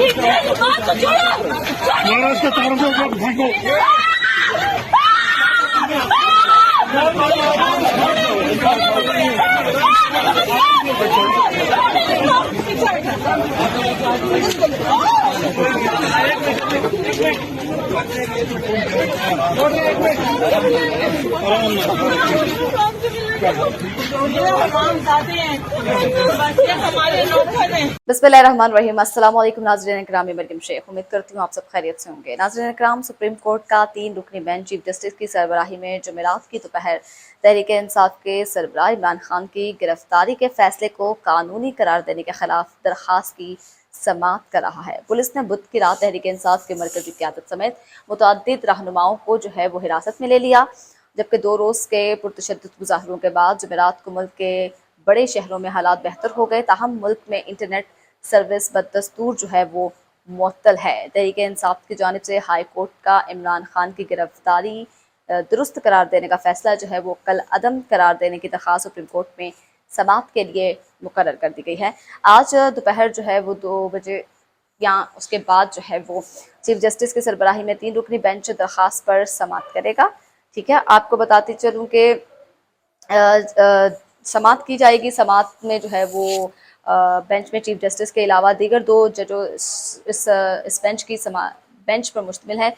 महाराष्ट्र भागो बिस्मिल्लाहिर्रहमानिर्रहीम। अस्सलाम वालेकुम नाज़रीन इकराम, मरियम शेख। उम्मीद करती हूँ आप सब खैरियत से होंगे। नाज़रीन इकराम, सुप्रीम कोर्ट का 3 रुकनी बेंच चीफ जस्टिस की सरबराही में जुमेरात की दोपहर तहरीक इंसाफ के सरबराह इमरान खान की गिरफ्तारी के फैसले को कानूनी करार देने के खिलाफ दरख्वास्त की समाअत कर रहा है। पुलिस ने बुध की रात तहरीक इंसाफ के मरकजी क़यादत समेत मुतअद्दिद रहनुमाओं को वो हिरासत में ले लिया, जबकि 2 रोज़ के पुरतशद्दुद मुज़ाहरों के बाद जुमेरात को मुल्क के बड़े शहरों में हालात बेहतर हो गए। ताहम मुल्क में इंटरनेट सर्विस बदस्तूर वो मुअत्तल है। तहरीक इंसाफ की जानिब से हाई कोर्ट का इमरान खान की गिरफ्तारी दुरुस्त करार देने का फैसला वो कल अदम करार देने की दरख्वास्त सुप्रीम कोर्ट में समाअत के लिए मुकर्रर कर दी गई है। आज दोपहर वो 2 बजे या उसके बाद वो चीफ जस्टिस की सरबराही में 3 रुकनी बेंच दरख्वास्त पर समाअत करेगा। ठीक है, आपको बताती चलूँ कि समाअत की जाएगी। समाअत में वो बेंच में चीफ जस्टिस के अलावा दीगर 2 जजों इस बेंच पर मुश्तमिल है।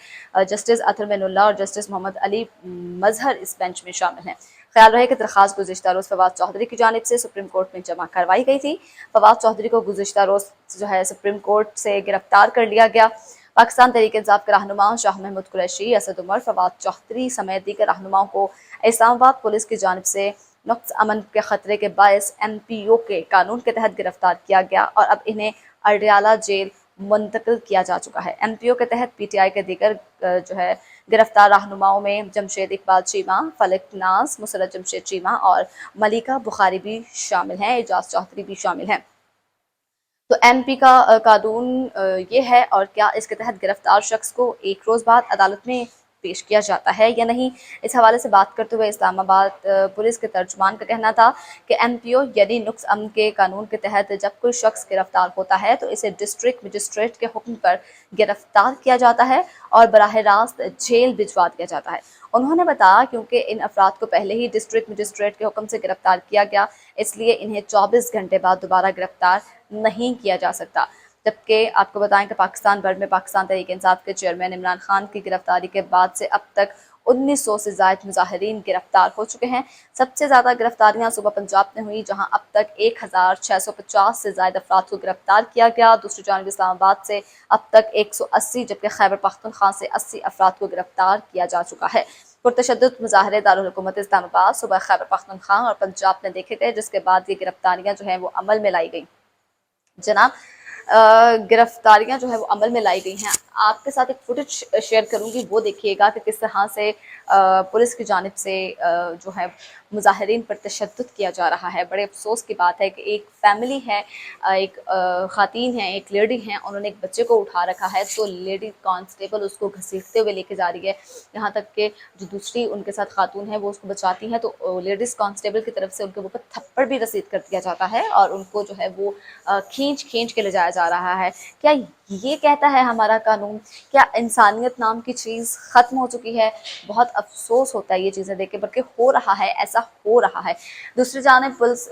जस्टिस अतर मैनुल्लाह और जस्टिस मोहम्मद अली मजहर इस बेंच में शामिल हैं। ख्याल रहे कि दरख्वास्त गुज़िश्ता रोज़ फवाद चौधरी की जानिब से सुप्रीम कोर्ट में जमा करवाई गई थी। फवाद चौधरी को गुज़िश्ता रोज़ सुप्रीम कोर्ट से गिरफ्तार कर लिया गया। पाकिस्तान तहरीक इंसाफ के रहनुमा शाह महमूद कुरैशी, असद उमर, फवाद चौधरी समेत दीगर रहनुमाओं को इस्लामाबाद पुलिस की जानिब से नुक्स अमन के ख़तरे के बायस MPO के कानून के तहत गिरफ्तार किया गया और अब इन्हें अडयाला जेल मुंतकिल किया जा चुका है। MPO के तहत PTI के दीगर गिरफ्तार रहनुमाओं में जमशेद इकबाल चीमा, फलक नाज, मुसरत जमशेद चीमा और मलिका बुखारी भी शामिल हैं। एजाज चौधरी भी शामिल हैं। तो MP का कानून ये है, और क्या इसके तहत गिरफ्तार शख्स को 1 रोज़ बाद अदालत में पेश किया जाता है या नहीं, इस हवाले से बात करते हुए इस्लामाबाद पुलिस के तर्जुमान का कहना था कि MPO यानी नुक्स अमन के कानून के तहत जब कोई शख्स गिरफ्तार होता है तो इसे डिस्ट्रिक्ट मजिस्ट्रेट के हुक्म पर गिरफ्तार किया जाता है और बराह रास्त जेल भिजवा दिया जाता है। उन्होंने बताया क्योंकि इन अफराद को पहले ही डिस्ट्रिक्ट मजिस्ट्रेट के हुक्म से गिरफ्तार किया गया, इसलिए इन्हें 24 घंटे बाद दोबारा गिरफ्तार नहीं किया जा सकता। जबकि आपको बताएं कि पाकिस्तान भर में पाकिस्तान तहरीक इंसाफ के चेयरमैन इमरान खान की गिरफ्तारी के बाद से अब तक 1900 से ज़ायद मुजाहिरीन गिरफ्तार हो चुके हैं। सबसे ज़्यादा गिरफ्तारियां सुबह पंजाब में हुई, जहां अब तक 1650 से ज़ायद अफराद को गिरफ्तार किया गया। दूसरी जानिब इस्लामाबाद से अब तक 180, जबकि खैबर पख्तूनख्वा से 80 अफराद को गिरफ्तार किया जा चुका है। पुरतशद्दुद मुजाहरे दारुल हुकूमत इस्लामाबाद, सुबह खैबर पख्तूनख्वा और पंजाब में देखे गए, जिसके बाद ये गिरफ्तारियां वो अमल में लाई गई। जनाब, गिरफ्तारियां वो अमल में लाई गई हैं। आपके साथ एक फुटेज शेयर करूंगी, वो देखिएगा कि किस तरह से पुलिस की जानिब से मुजाहिरीन पर तशद्दुद किया जा रहा है। बड़े अफसोस की बात है कि एक फैमिली है, एक ख़ातीन है, एक लेडी हैं, उन्होंने एक बच्चे को उठा रखा है, तो लेडी कांस्टेबल उसको घसीटते हुए लेके जा रही है। यहाँ तक कि जो दूसरी उनके साथ खातून है वो उसको बचाती हैं, तो लेडीज़ कांस्टेबल की तरफ से उनके ऊपर थप्पड़ भी रसीद कर दिया जाता है और उनको वो खींच के ले जाया जा रहा है। क्या ये कहता है हमारा कानून? क्या इंसानियत नाम की चीज़ ख़त्म हो चुकी है? बहुत अफसोस होता है ये चीज़ें देख के, बल्कि हो रहा है, ऐसा हो रहा है। दूसरी जानिब पुलिस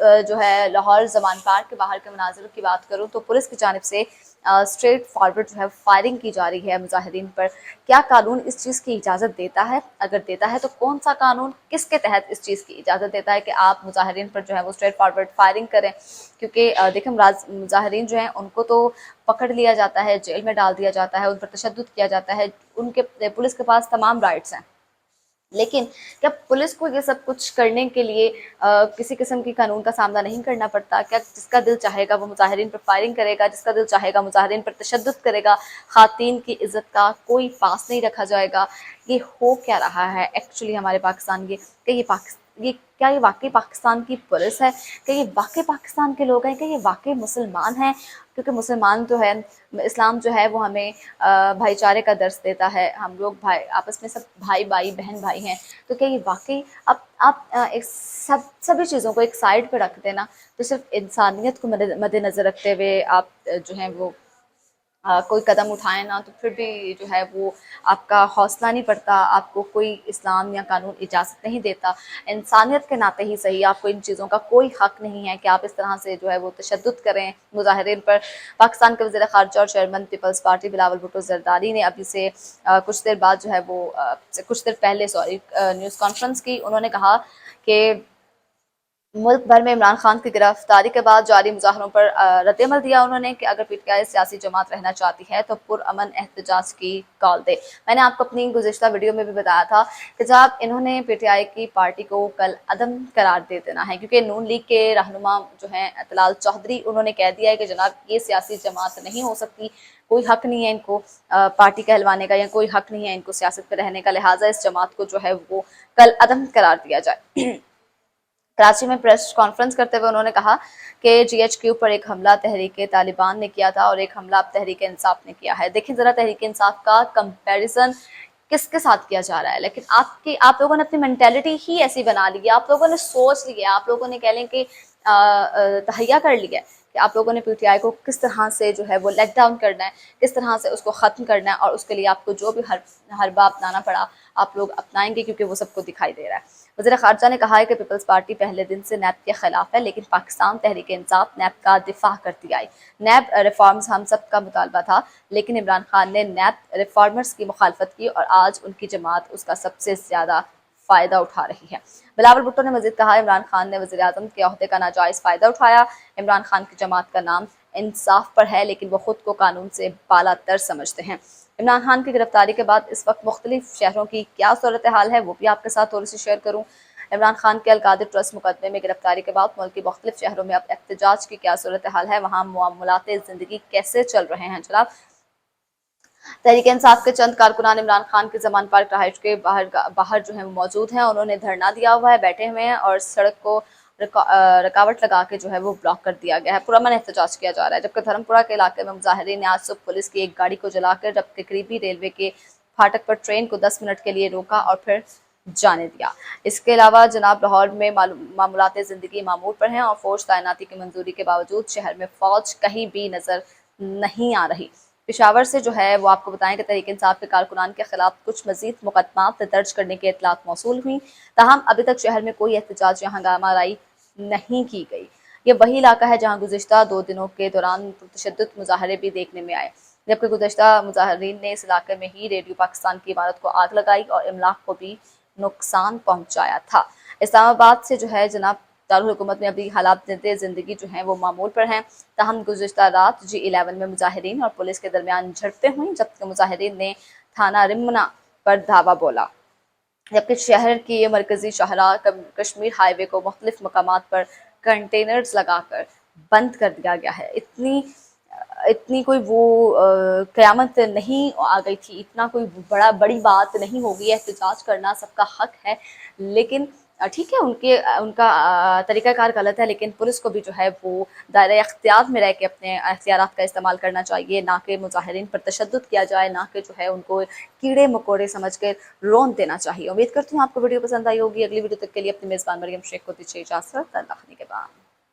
लाहौर ज़मान पार्क के बाहर के मनाज़िर की बात करूँ तो पुलिस की जानिब से स्ट्रेट फॉरवर्ड फायरिंग की जा रही है मुजाहिरीन पर। क्या कानून इस चीज़ की इजाज़त देता है? अगर देता है तो कौन सा कानून किसके तहत इस चीज़ की इजाज़त देता है कि आप मुजाहिरीन पर वो स्ट्रेट फॉरवर्ड फायरिंग करें? क्योंकि देखें, मुजाहिरीन उनको तो पकड़ लिया जाता है, जेल में डाल दिया जाता है, उन पर तशद्दुद किया जाता है, उनके पुलिस के पास तमाम राइट्स हैं, लेकिन क्या पुलिस को ये सब कुछ करने के लिए किसी किस्म की कानून का सामना नहीं करना पड़ता? क्या जिसका दिल चाहेगा वो मुजाहिरीन पर फायरिंग करेगा, जिसका दिल चाहेगा मुजाहिरीन पर तशद्दुद करेगा? खातीन की इज़्ज़त का कोई पास नहीं रखा जाएगा? ये हो क्या रहा है एक्चुअली हमारे पाकिस्तान? क्या ये वाकई पाकिस्तान की पुलिस है? क्या ये वाकई पाकिस्तान के लोग हैं? क्या ये वाकई मुसलमान हैं? क्योंकि मुसलमान तो है, इस्लाम वो हमें भाईचारे का दर्स देता है, हम लोग भाई आपस में सब भाई बहन भाई हैं। तो क्या ये वाकई अब आप एक सभी चीज़ों को एक साइड पे रख देना, तो सिर्फ इंसानियत को मद्देनज़र रखते हुए आप वो कोई कदम उठाएं ना, तो फिर भी जो है वो आपका हौसला नहीं पड़ता, आपको कोई इस्लाम या कानून इजाज़त नहीं देता। इंसानियत के नाते ही सही, आपको इन चीज़ों का कोई हक़ नहीं है कि आप इस तरह से जो है वो तशद्दुद करें मुज़ाहिरीन पर। पाकिस्तान के वज़ीर ख़ारजा और chairman people's party Bilawal Bhutto Zardari ने अभी से कुछ देर बाद जो है वो कुछ देर पहले न्यूज़ कॉन्फ्रेंस की। उन्होंने कहा कि मुल्क भर में इमरान खान की गिरफ्तारी के बाद जारी मुजाहरों पर रद्दअमल दिया उन्होंने कि अगर पीटीआई सियासी जमात रहना चाहती है तो पुरअमन एहतजाज की कॉल दे। मैंने आपको अपनी गुज़िश्ता वीडियो में भी बताया था कि जब इन्होंने पीटीआई की पार्टी को कल अदम करार दे देना है, क्योंकि नून लीग के रहनुमा जो हैं तलाल चौधरी, उन्होंने कह दिया है कि जनाब ये सियासी जमात नहीं हो सकती, कोई हक नहीं है इनको पार्टी कहलवाने का, या कोई हक नहीं है इनको सियासत पर रहने का, लिहाजा इस जमात को जो है वो कल अदम करार दिया जाए। कराची में प्रेस कॉन्फ्रेंस करते हुए उन्होंने कहा कि जीएचक्यू पर एक हमला तहरीक तालिबान ने किया था और एक हमला अब तहरीक इंसाफ ने किया है। देखिए ज़रा तहरीक इंसाफ का कंपैरिजन किसके साथ किया जा रहा है, लेकिन आप लोगों ने अपनी मेंटेलिटी ही ऐसी बना ली है, आप लोगों ने सोच लिया, आप लोगों ने कह लें कि तहैया कर लिया है कि आप लोगों ने पीटीआई को किस तरह से जो है वो लेट डाउन करना है, किस तरह से उसको ख़त्म करना है, और उसके लिए आपको जो भी हरबा अपनाना पड़ा आप लोग अपनाएंगे, क्योंकि वो सबको दिखाई दे रहा है। वज़ीर ख़ारजा ने कहा है कि पीपल्स पार्टी पहले दिन से नैब के खिलाफ है, लेकिन पाकिस्तान तहरीक इंसाफ नैब का दिफा करती आई। नैब रिफॉर्म्स हम सब का मुतालबा था, लेकिन इमरान खान ने नैब रिफॉर्मर्स की मुखालफत की और आज उनकी जमात उसका सबसे ज़्यादा फ़ायदा उठा रही है। बिलावल भुट्टो ने मज़ीद कहा, इमरान खान ने वज़ीर आज़म के ओहदे का नाजायज़ फ़ायदा उठाया। इमरान खान की जमात का नाम इंसाफ पर है, लेकिन वो खुद को कानून से बालातर समझते हैं। इमरान खान की गिरफ्तारी के बाद इस वक्त मुख्तलिफ शहरों की क्या सूरत हाल है वो भी आपके साथ थोड़ी सी शेयर करूँ। इमरान खान के अलकादिर ट्रस्ट मुकदमे में गिरफ्तारी के बाद मुल्क के मुख्तलिफ शहरों में अब एहतजाज की क्या सूरत हाल है, वहाँ मामलात ज़िंदगी कैसे चल रहे हैं जनाब। तहरीक इंसाफ के चंद कारकुनान इमरान खान के जमान पार्क रहाइश के बाहर जो है वो मौजूद हैं। उन्होंने धरना दिया हुआ है, बैठे हुए हैं और सड़क को रुकावट लगा के जो है वो ब्लॉक कर दिया गया है, पुरअमन एहतजाज किया जा रहा है। जबकि धर्मपुरा के इलाके में मुजाहिरीन ने आज सुबह पुलिस की एक गाड़ी को जलाकर जबकि करीबी रेलवे के फाटक पर ट्रेन को 10 मिनट के लिए रोका और फिर जाने दिया। इसके अलावा जनाब लाहौर में मामूलात ज़िंदगी मामूल पर हैं और फौज तैनाती की मंजूरी के बावजूद शहर में फौज कहीं भी नज़र नहीं आ रही। पेशावर से जो है वो आपको बताएं कि तहरीक इंसाफ के कारकुनान के खिलाफ कुछ मजीद मुकदमात दर्ज करने की इतलात मौसूल हुई, ताहम अभी तक शहर में कोई एहतजाज या हंगामा राई नहीं की गई। ये वही इलाका है जहाँ गुज़िश्ता 2 दिनों के दौरान तशद्दुद मुजाहरे भी देखने में आए, जबकि गुज़िश्ता मुजाहरीन ने इस इलाके में ही रेडियो पाकिस्तान की इमारत को आग लगाई और इमलाक को भी नुकसान पहुँचाया था। इस्लामाबाद से जो है जनाब दारुल हुकूमत में अभी हालात ज़िंदगी जो हैं वो मामूल पर हैं, ताहम गुज़िश्ता रात G11 में मुजाहिरीन और पुलिस के दरमियान झड़पें हुई, जबकि मुजाहिरीन ने थाना रिमना पर धावा बोला, जबकि शहर की मरकजी शाहरा कश्मीर हाईवे को मुख्तलिफ मकामात पर कंटेनर्स लगाकर बंद कर दिया गया है। इतनी कोई वो क़यामत नहीं आ गई थी, इतना कोई बड़ी बात नहीं होगी, एहतजाज करना सबका हक है, लेकिन ठीक है उनका तरीक़ाकार गलत है, लेकिन पुलिस को भी जो है वो दायरे इख्तियार में रह के अपने इख्तियारात का इस्तेमाल करना चाहिए, ना कि मुजाहिरीन पर तशद्दुद किया जाए, ना कि जो है उनको कीड़े मकोड़े समझ कर रौंद देना चाहिए। उम्मीद करती हूँ आपको वीडियो पसंद आई होगी। अगली वीडियो तक के लिए अपनी मेज़बान मरियम शेख को दीजिए इजाज़त। अल्लाह के बाद।